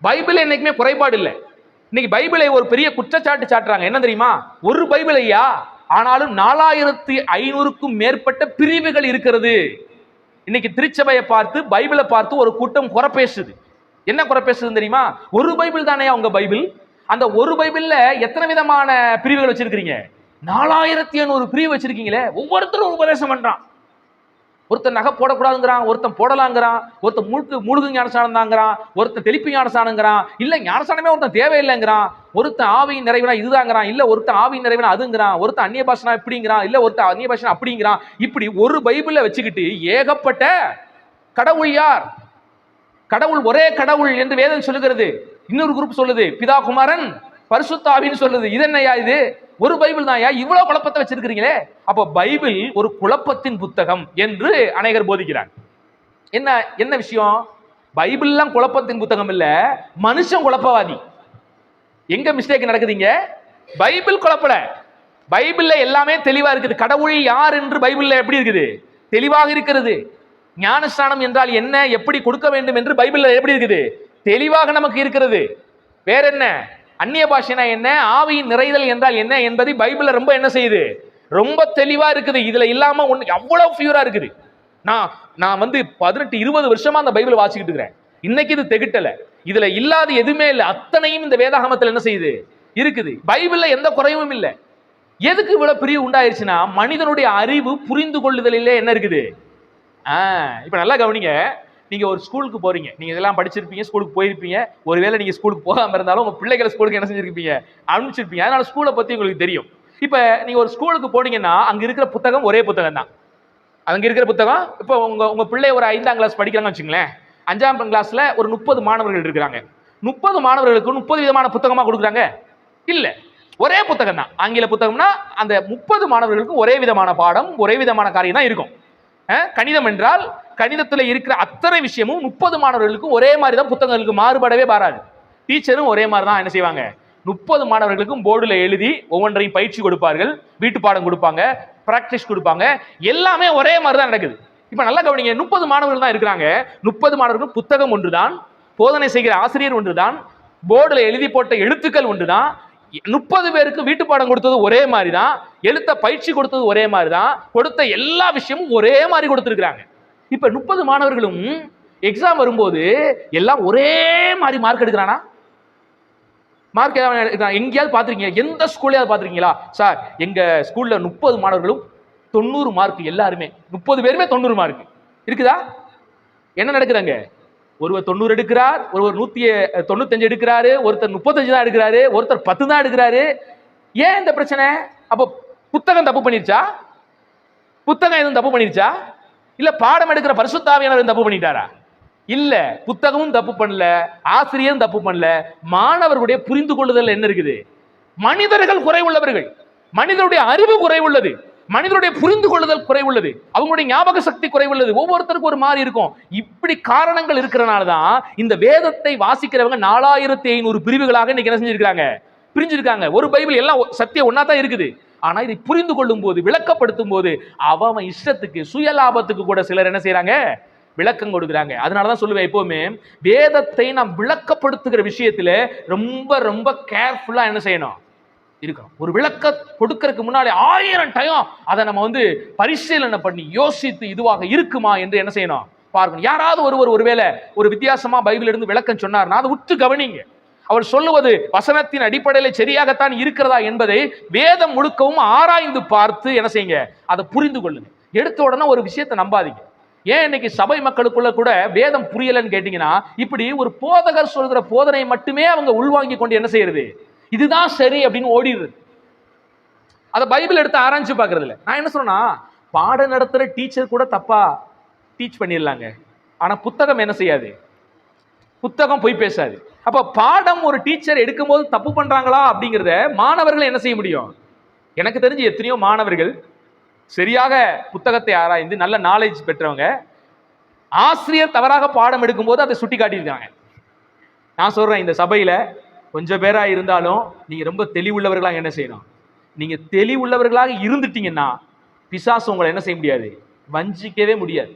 Bible என்னைக்குமே குறைபாடு இல்லை. இன்னைக்கு பைபிளை ஒரு பெரிய குற்றச்சாட்டு சாட்டுறாங்க. என்ன தெரியுமா? ஒரு பைபிள் ஐயா, ஆனாலும் 4500க்கும் மேற்பட்ட பிரிவுகள் இருக்கிறது. இன்னைக்கு திருச்சபையை பார்த்து பைபிளை பார்த்து ஒரு கூட்டம் குறை பேசுது. என்ன குறை பேசுது தெரியுமா? ஒரு பைபிள் தானே உங்க பைபிள். அந்த ஒரு பைபிள்ல எத்தனை விதமான பிரிவுகள் வச்சிருக்கீங்க? 4500 பிரிவு வச்சிருக்கீங்களே. ஒவ்வொருத்தரும் உபதேசம் பண்றான். ஒருத்தன் நகை போடக்கூடாதுங்கிறான், ஒருத்தன் போடலாங்கிறான், ஒருத்தன் மூழ்கு ஞானசானம் தாங்கிறான், ஒருத்தன் தெளிப்பு ஞானசானங்கிறான், இல்ல ஞானசானமே ஒருத்தன் தேவையில்லைங்கிறான், ஒருத்தன் ஆவியின் நிறைவினா இதுதாங்கிறான், இல்ல ஒருத்தன் ஆவியின் நிறைவினா அதுங்கிறான், ஒருத்தன் அந்நிய பாஷனா இப்படிங்கிறான், இல்ல ஒருத்தன் அந்நிய பாஷனா அப்படிங்கிறான். இப்படி ஒரு பைபிளை வச்சுக்கிட்டு ஏகப்பட்ட கடவுள் யார்? கடவுள் ஒரே கடவுள் என்று வேதம் சொல்லுகிறது. இன்னொரு குரூப் சொல்லுது பிதா குமாரன் பரிசுத்த ஆவின்னு சொல்லுது. இது என்னையா? இது ஒரு பைபிள் தான். இவ்வளவு குழப்பத்தை வச்சிருக்கிறீங்களே. அப்போ பைபிள் ஒரு குழப்பத்தின் புத்தகம் என்று அநேகர் போதிக்கிறாங்க. என்ன என்ன விஷயம்? பைபிள்லாம் குழப்பத்தின் புத்தகம் இல்ல, மனுஷன் குழப்பவாதி. எங்க மிஸ்டேக் நடக்குதுங்க? பைபிள் குழப்பல. பைபிள்ல எல்லாமே தெளிவா இருக்குது. கடவுள் யார் என்று பைபிள்ல எப்படி இருக்குது? தெளிவாக இருக்கிறது. ஞானஸ்நானம் என்றால் என்ன, எப்படி கொடுக்க வேண்டும் என்று பைபிள்ல எப்படி இருக்குது? தெளிவாக நமக்கு இருக்கிறது. வேற என்ன? அந்நிய பாஷைனா என்ன, ஆவியின் நிறைதல் என்றால் என்ன என்பதை பைபிள்ல ரொம்ப என்ன செய்யுது? ரொம்ப தெளிவா இருக்குது. இதுல இல்லாம ஒண்ணு அவ்வளவு பியூரா இருக்குது. நான் 18-20 வருஷமா அந்த பைபிள் வாசிக்கிட்டு இருக்கிறேன். இன்னைக்கு இது திகட்டல. இதுல இல்லாத எதுவுமே இல்லை. அத்தனையும் இந்த வேதாகமத்தில் என்ன செய்யுது? இருக்குது. பைபிள்ல எந்த குறையும் இல்லை. எதுக்கு இவ்வளவு பிரிவு உண்டாயிருச்சுன்னா, மனிதனுடைய அறிவு புரிந்து கொள்ளுதலிலே என்ன இருக்குது? இப்ப நல்லா கவனிங்க. நீங்க ஒரு ஸ்கூலுக்கு போறீங்க, நீங்க இதெல்லாம் படிச்சிருப்பீங்க, ஸ்கூலுக்கு போயிருப்பீங்க. ஒருவேளை நீங்க ஸ்கூலுக்கு போகாம இருந்தாலும் உங்க பிள்ளைகளை ஸ்கூலுக்கு என்ன செஞ்சிருப்பீங்க? அனுப்பிச்சிருப்பீங்க. அதனால ஸ்கூலை பத்தி உங்களுக்கு தெரியும். இப்ப நீங்க ஒரு ஸ்கூலுக்கு போனீங்கன்னா அங்க இருக்கிற புத்தகம் ஒரே புத்தகம் தான். அங்க இருக்கிற புத்தகம், இப்போ உங்க பிள்ளை ஒரு 5ஆம் கிளாஸ் படிக்கிறாங்கன்னு வச்சுங்களேன். 5ஆம் கிளாஸ்ல ஒரு 30 மாணவர்கள் இருக்கிறாங்க. 30 மாணவர்களுக்கு 30 விதமான புத்தகமா கொடுக்குறாங்க? இல்ல, ஒரே புத்தகம் தான். ஆங்கில புத்தகம்னா அந்த 30 மாணவர்களுக்கும் ஒரே விதமான பாடம், ஒரே விதமான காரியம் தான் இருக்கும். கணிதம் என்றால் கணிதத்தில் இருக்கிற அத்தனை விஷயமும் 30 மாணவர்களுக்கு ஒரே மாதிரி தான். புத்தகங்களுக்கு மாறுபடவே பாராது. டீச்சரும் ஒரே மாதிரி தான் என்ன செய்வாங்க? 30 மாணவர்களுக்கும் போர்டுல எழுதி ஒவ்வொன்றையும் பயிற்சி கொடுப்பார்கள், வீட்டு பாடம் கொடுப்பாங்க, பிராக்டிஸ் கொடுப்பாங்க. எல்லாமே ஒரே மாதிரி தான் நடக்குது. இப்ப நல்லா கவனிங்க. 30 மாணவர்கள் தான் இருக்கிறாங்க. 30 மாணவர்கள் புத்தகம் ஒன்றுதான், போதனை செய்கிற ஆசிரியர் ஒன்றுதான், போர்டுல எழுதி போட்ட எழுத்துக்கள் ஒன்றுதான். 30 பேருக்கு வீட்டு பாடம் கொடுத்தது ஒரே மாதிரி தான், எழுத்த பயிற்சி கொடுத்தது ஒரே மாதிரி தான், கொடுத்த எல்லா விஷயமும் ஒரே மாதிரி கொடுத்திருக்கிறாங்க. இப்ப 30 மாணவர்களும் எக்ஸாம் வரும்போது எல்லாம் ஒரே மாதிரி மார்க் எடுக்கிறானா? மார்க் எங்கேயாவது பாத்திருக்கீங்க? எந்த ஸ்கூல்லையாவது பாத்திருக்கீங்களா? சார் எங்க ஸ்கூல்ல 30 மாணவர்களும் 90 மார்க், எல்லாருமே 30 பேருமே 90 மார்க் இருக்குதா? என்ன நடக்குறாங்க? ஒருவர் 90 எடுக்கிறார், ஒருவர் 195 எடுக்கிறாரு, ஒருத்தர் 35 தான் எடுக்கிறாரு, ஒருத்தர் 10 தான் எடுக்கிறாரு. ஏன் இந்த பிரச்சனை? அப்ப புத்தகம் தப்பு பண்ணிருச்சா? புத்தகம் எதுவும் தப்பு பண்ணிருச்சா? இல்ல பாடம் எடுக்கிற பரிசுத்த ஆவியானவர் தப்பு பண்ணிட்டாரா? இல்ல, புத்தகமும் தப்பு பண்ணல, ஆசிரியரும் தப்பு பண்ணல. மாணவர்களுடைய புரிந்து கொள்ளுதல் என்ன இருக்குது? மனிதர்கள் குறைவுள்ளவர்கள், மனிதனுடைய அறிவு குறைவுள்ளது, மனிதனுடைய புரிந்து கொள்ளுதல் குறைவுள்ளது, அவங்களுடைய ஞாபக சக்தி குறைவுள்ளது. ஒவ்வொருத்தருக்கும் ஒரு மாதிரி இருக்கும். இப்படி காரணங்கள் இருக்கிறனால தான் இந்த வேதத்தை வாசிக்கிறவங்க 4500 பிரிவுகளாக இன்னைக்கு என்ன செஞ்சிருக்காங்க? பிரிஞ்சிருக்காங்க. ஒரு பைபிள் எல்லாம் சத்தியம் ஒன்னா தான் இருக்குது. ஆனா இதை புரிந்து கொள்ளும் போது, விளக்கப்படுத்தும் போது அவன் இஷ்டத்துக்கு, சுயலாபத்துக்கு கூட சிலர் என்ன செய்யறாங்க? விளக்கம் கொடுக்குறாங்க. அதனாலதான் சொல்லுவேன், எப்பவுமே வேதத்தை நாம் விளக்கப்படுத்துகிற விஷயத்துல ரொம்ப ரொம்ப கேர்ஃபுல்லா என்ன செய்யணும்? இருக்கணும். ஒரு விளக்க கொடுக்கறதுக்கு முன்னாடி 1000 டைம் அதை நம்ம பரிசீலனை பண்ணி யோசித்து இதுவாக இருக்குமா என்று என்ன செய்யணும்? பார்க்கணும். யாராவது ஒருவேளை ஒரு வித்தியாசமா பைபிள் இருந்து விளக்கம் சொன்னார்னா அதை உற்று கவனிங்க. அவர் சொல்லுவது வசனத்தின் அடிப்படையில் சரியாகத்தான் இருக்கிறதா என்பதை வேதம் முழுக்கவும் ஆராய்ந்து பார்த்து என்ன செய்யுங்க? அதை புரிந்து கொள்ளுங்க. எடுத்த உடனே ஒரு விஷயத்தை நம்பாதீங்க. ஏன் இன்னைக்கு சபை மக்களுக்குள்ள கூட வேதம் புரியலன்னு கேட்டீங்கன்னா, இப்படி ஒரு போதகர் சொல்கிற போதனை மட்டுமே அவங்க உள்வாங்கி கொண்டு என்ன செய்யறது? இதுதான் சரி அப்படின்னு ஓடிடுது. அதை பைபிள் எடுத்து ஆராய்ச்சி பார்க்கறது இல்லை. நான் என்ன சொன்னா, பாடம் நடத்துற டீச்சர் கூட தப்பா டீச் பண்ணிடலாங்க. ஆனா புத்தகம் என்ன செய்யாது? புத்தகம் போய் பேசாது. அப்ப பாடம் ஒரு டீச்சர் எடுக்கும்போது தப்பு பண்றாங்களா அப்படிங்கிறத மாணவர்கள் என்ன செய்ய முடியும்? எனக்கு தெரிஞ்சு எத்தனையோ மாணவர்கள் சரியாக புத்தகத்தை ஆராய்ந்து நல்ல நாலேஜ் பெற்றவங்க ஆசிரியர் தவறாக பாடம் எடுக்கும்போது அதை சுட்டி காட்டியிருக்காங்க. நான் சொல்றேன், இந்த சபையில கொஞ்சம் பேரா இருந்தாலும் நீங்க ரொம்ப தெளிவுள்ளவர்களாக என்ன செய்யணும்? நீங்க தெளிவுள்ளவர்களாக இருந்துட்டீங்கன்னா பிசாசு உங்களை என்ன செய்ய முடியாது? வஞ்சிக்கவே முடியாது.